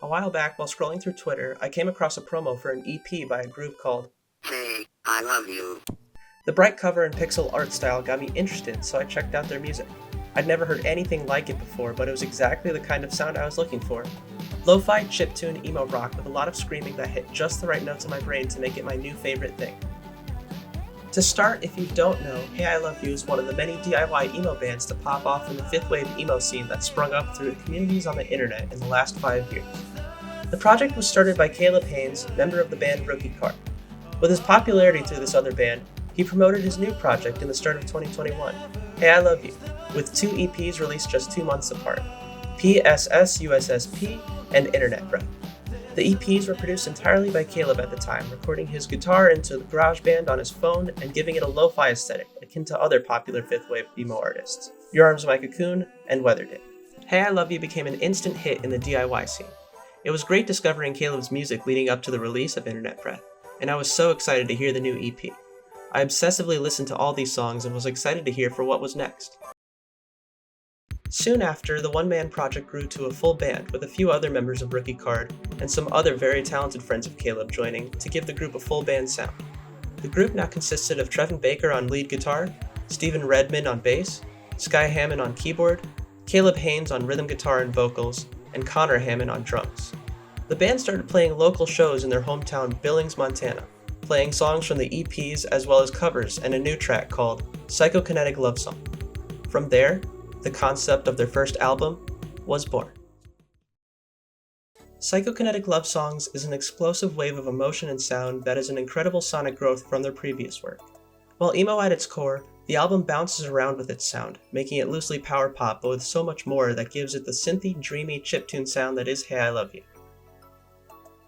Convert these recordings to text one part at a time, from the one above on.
A while back, while scrolling through Twitter, I came across a promo for an EP by a group called Hey, I love you. The bright cover and pixel art style got me interested, so I checked out their music. I'd never heard anything like it before, but it was exactly the kind of sound I was looking for. Lo-fi, chiptune, emo rock with a lot of screaming that hit just the right notes in my brain to make it my new favorite thing. To start, if you don't know, Hey I Love You is one of the many DIY emo bands to pop off in the fifth wave emo scene that sprung up through communities on the internet in the last 5 years. The project was started by Caleb Haynes, member of the band Rookie Card. With his popularity through this other band, he promoted his new project in the start of 2021, Hey I Love You, with 2 EPs released just 2 months apart, PSS USSP and Internet Breath. The EPs were produced entirely by Caleb at the time, recording his guitar into the GarageBand on his phone and giving it a lo-fi aesthetic, akin to other popular fifth wave emo artists, Your Arms My Cocoon and Weathered It. Hey I Love You became an instant hit in the DIY scene. It was great discovering Caleb's music leading up to the release of Internet Breath, and I was so excited to hear the new EP. I obsessively listened to all these songs and was excited to hear for what was next. Soon after, the one-man project grew to a full band with a few other members of Rookie Card and some other very talented friends of Caleb joining to give the group a full band sound. The group now consisted of Trevin Baker on lead guitar, Stephen Redman on bass, Sky Hammond on keyboard, Caleb Haynes on rhythm guitar and vocals, and Connor Hammond on drums. The band started playing local shows in their hometown Billings, Montana, playing songs from the EPs as well as covers and a new track called Psychokinetic Love Song. From there, the concept of their first album was born. Psychokinetic Love Songs is an explosive wave of emotion and sound that is an incredible sonic growth from their previous work. While emo at its core, the album bounces around with its sound, making it loosely power pop but with so much more that gives it the synthy, dreamy chiptune sound that is Hey I Love You.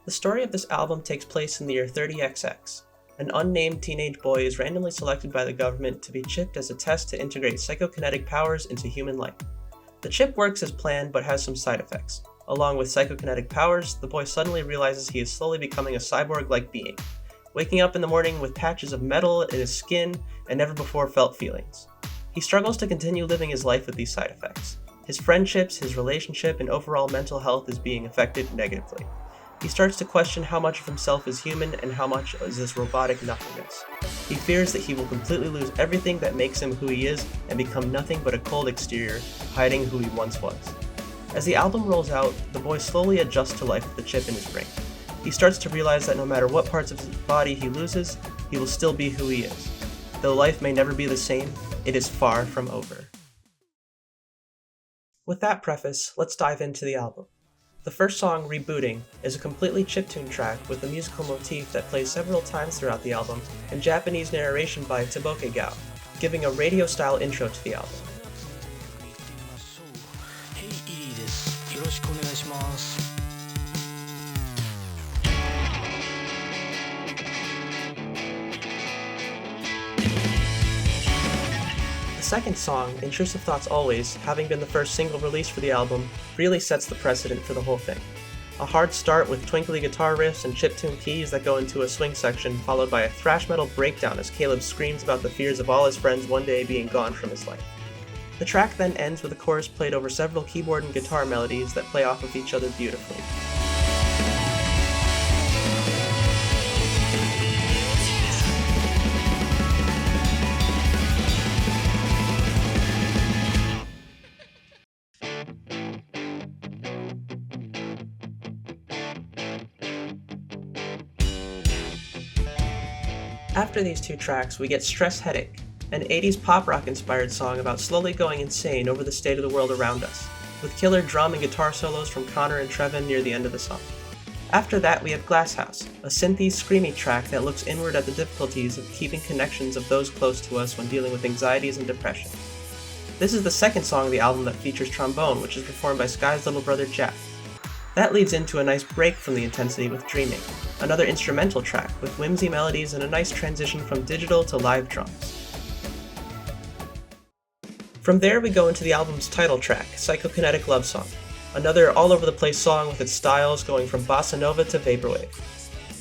The story of this album takes place in the year 30XX. An unnamed teenage boy is randomly selected by the government to be chipped as a test to integrate psychokinetic powers into human life. The chip works as planned but has some side effects. Along with psychokinetic powers, the boy suddenly realizes he is slowly becoming a cyborg-like being, waking up in the morning with patches of metal in his skin and never before felt feelings. He struggles to continue living his life with these side effects. His friendships, his relationship, and overall mental health is being affected negatively. He starts to question how much of himself is human and how much is this robotic nothingness. He fears that he will completely lose everything that makes him who he is and become nothing but a cold exterior, hiding who he once was. As the album rolls out, the boy slowly adjusts to life with the chip in his brain. He starts to realize that no matter what parts of his body he loses, he will still be who he is. Though life may never be the same, it is far from over. With that preface, let's dive into the album. The first song, Rebooting, is a completely chiptune track with a musical motif that plays several times throughout the album and Japanese narration by Taboke Gao, giving a radio-style intro to the album. The second song, Intrusive Thoughts Always, having been the first single released for the album, really sets the precedent for the whole thing. A hard start with twinkly guitar riffs and chiptune keys that go into a swing section, followed by a thrash metal breakdown as Caleb screams about the fears of all his friends one day being gone from his life. The track then ends with a chorus played over several keyboard and guitar melodies that play off of each other beautifully. After these 2 tracks, we get Stress Headache, an 80s pop rock inspired song about slowly going insane over the state of the world around us, with killer drum and guitar solos from Connor and Trevin near the end of the song. After that, we have Glass House, a synthy, screamy track that looks inward at the difficulties of keeping connections of those close to us when dealing with anxieties and depression. This is the second song of the album that features trombone, which is performed by Sky's little brother Jack. That leads into a nice break from the intensity with Dreaming, another instrumental track with whimsy melodies and a nice transition from digital to live drums. From there we go into the album's title track, Psychokinetic Love Song, another all-over-the-place song with its styles going from bossa nova to vaporwave.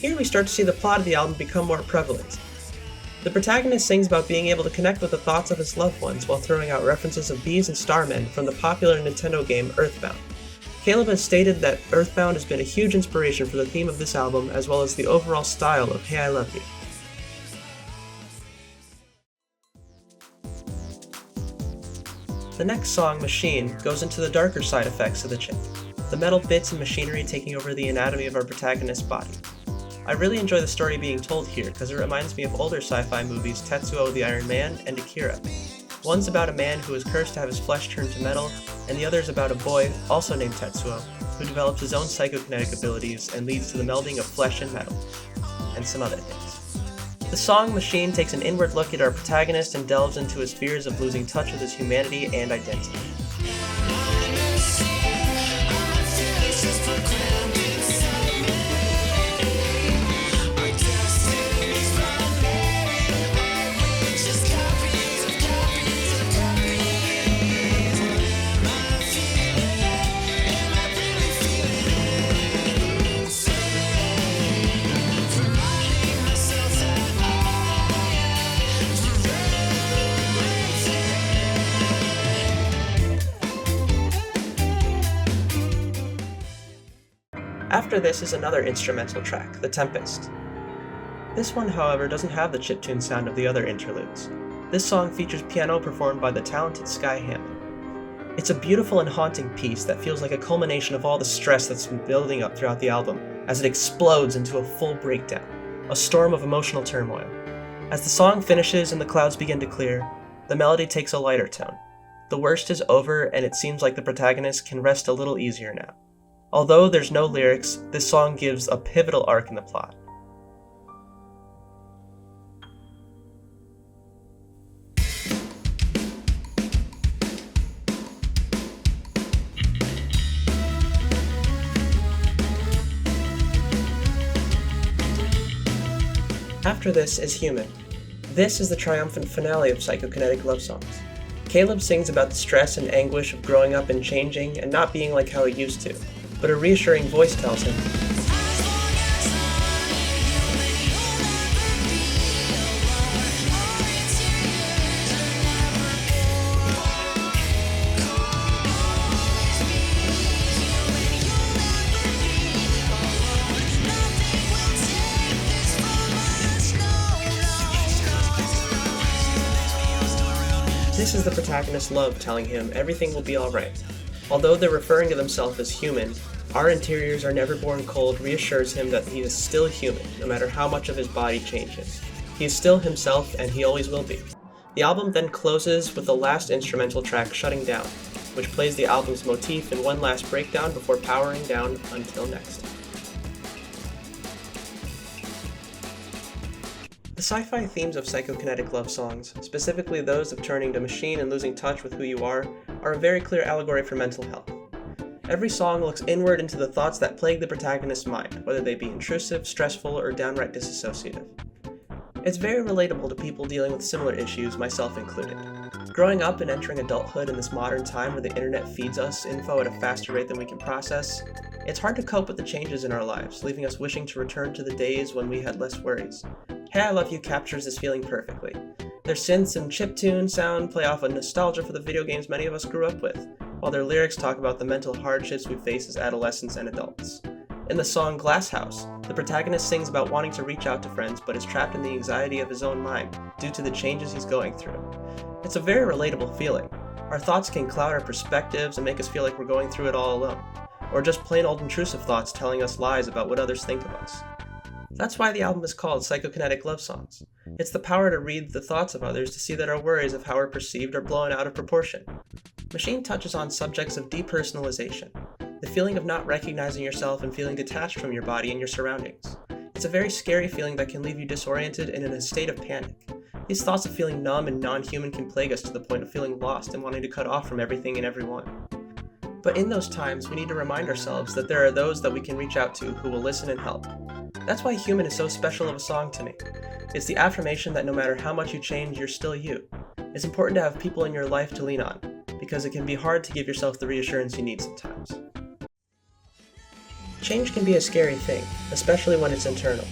Here we start to see the plot of the album become more prevalent. The protagonist sings about being able to connect with the thoughts of his loved ones while throwing out references of bees and starmen from the popular Nintendo game Earthbound. Caleb has stated that Earthbound has been a huge inspiration for the theme of this album as well as the overall style of Hey I Love You. The next song, Machine, goes into the darker side effects of the chip, the metal bits and machinery taking over the anatomy of our protagonist's body. I really enjoy the story being told here because it reminds me of older sci-fi movies Tetsuo the Iron Man and Akira. One's about a man who is cursed to have his flesh turned to metal, and the other is about a boy, also named Tetsuo, who develops his own psychokinetic abilities and leads to the melding of flesh and metal, and some other things. The song Machine takes an inward look at our protagonist and delves into his fears of losing touch with his humanity and identity. After this is another instrumental track, The Tempest. This one, however, doesn't have the chiptune sound of the other interludes. This song features piano performed by the talented Sky Hammond. It's a beautiful and haunting piece that feels like a culmination of all the stress that's been building up throughout the album as it explodes into a full breakdown, a storm of emotional turmoil. As the song finishes and the clouds begin to clear, the melody takes a lighter tone. The worst is over and it seems like the protagonist can rest a little easier now. Although there's no lyrics, this song gives a pivotal arc in the plot. After this is Human. This is the triumphant finale of psychokinetic love songs. Caleb sings about the stress and anguish of growing up and changing and not being like how he used to. But a reassuring voice tells him, this is the protagonist's love telling him everything will be alright. Although they're referring to themselves as human, our interiors are never born cold reassures him that he is still human, no matter how much of his body changes. He is still himself, and he always will be. The album then closes with the last instrumental track, Shutting Down, which plays the album's motif in one last breakdown before powering down until next. The sci-fi themes of psychokinetic love songs, specifically those of turning to machine and losing touch with who you are a very clear allegory for mental health. Every song looks inward into the thoughts that plague the protagonist's mind, whether they be intrusive, stressful, or downright disassociative. It's very relatable to people dealing with similar issues, myself included. Growing up and entering adulthood in this modern time where the internet feeds us info at a faster rate than we can process, it's hard to cope with the changes in our lives, leaving us wishing to return to the days when we had less worries. Hey I Love You captures this feeling perfectly. Their synths and chiptune sound play off a nostalgia for the video games many of us grew up with, while their lyrics talk about the mental hardships we face as adolescents and adults. In the song Glass House, the protagonist sings about wanting to reach out to friends but is trapped in the anxiety of his own mind due to the changes he's going through. It's a very relatable feeling. Our thoughts can cloud our perspectives and make us feel like we're going through it all alone, or just plain old intrusive thoughts telling us lies about what others think of us. That's why the album is called Psychokinetic Love Songs. It's the power to read the thoughts of others to see that our worries of how we're perceived are blown out of proportion. Machine touches on subjects of depersonalization, the feeling of not recognizing yourself and feeling detached from your body and your surroundings. It's a very scary feeling that can leave you disoriented and in a state of panic. These thoughts of feeling numb and non-human can plague us to the point of feeling lost and wanting to cut off from everything and everyone. But in those times, we need to remind ourselves that there are those that we can reach out to who will listen and help. That's why Human is so special of a song to me. It's the affirmation that no matter how much you change, you're still you. It's important to have people in your life to lean on, because it can be hard to give yourself the reassurance you need sometimes. Change can be a scary thing, especially when it's internal.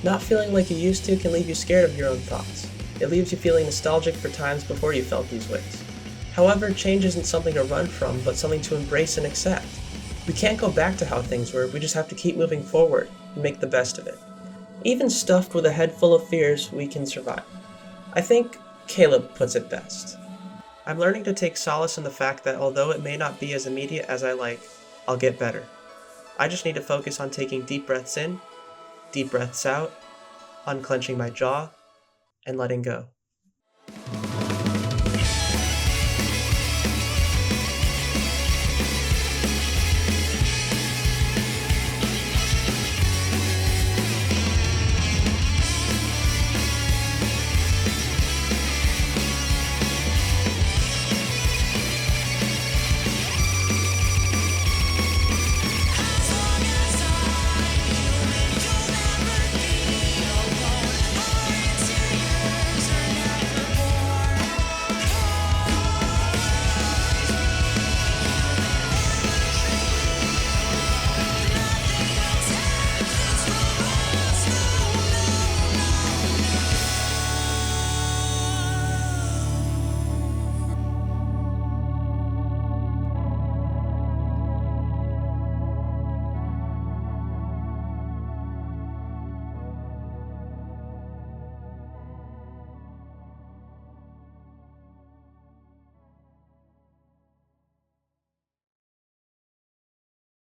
Not feeling like you used to can leave you scared of your own thoughts. It leaves you feeling nostalgic for times before you felt these ways. However, change isn't something to run from, but something to embrace and accept. We can't go back to how things were, we just have to keep moving forward and make the best of it. Even stuffed with a head full of fears, we can survive. I think Caleb puts it best. I'm learning to take solace in the fact that although it may not be as immediate as I like, I'll get better. I just need to focus on taking deep breaths in, deep breaths out, unclenching my jaw, and letting go.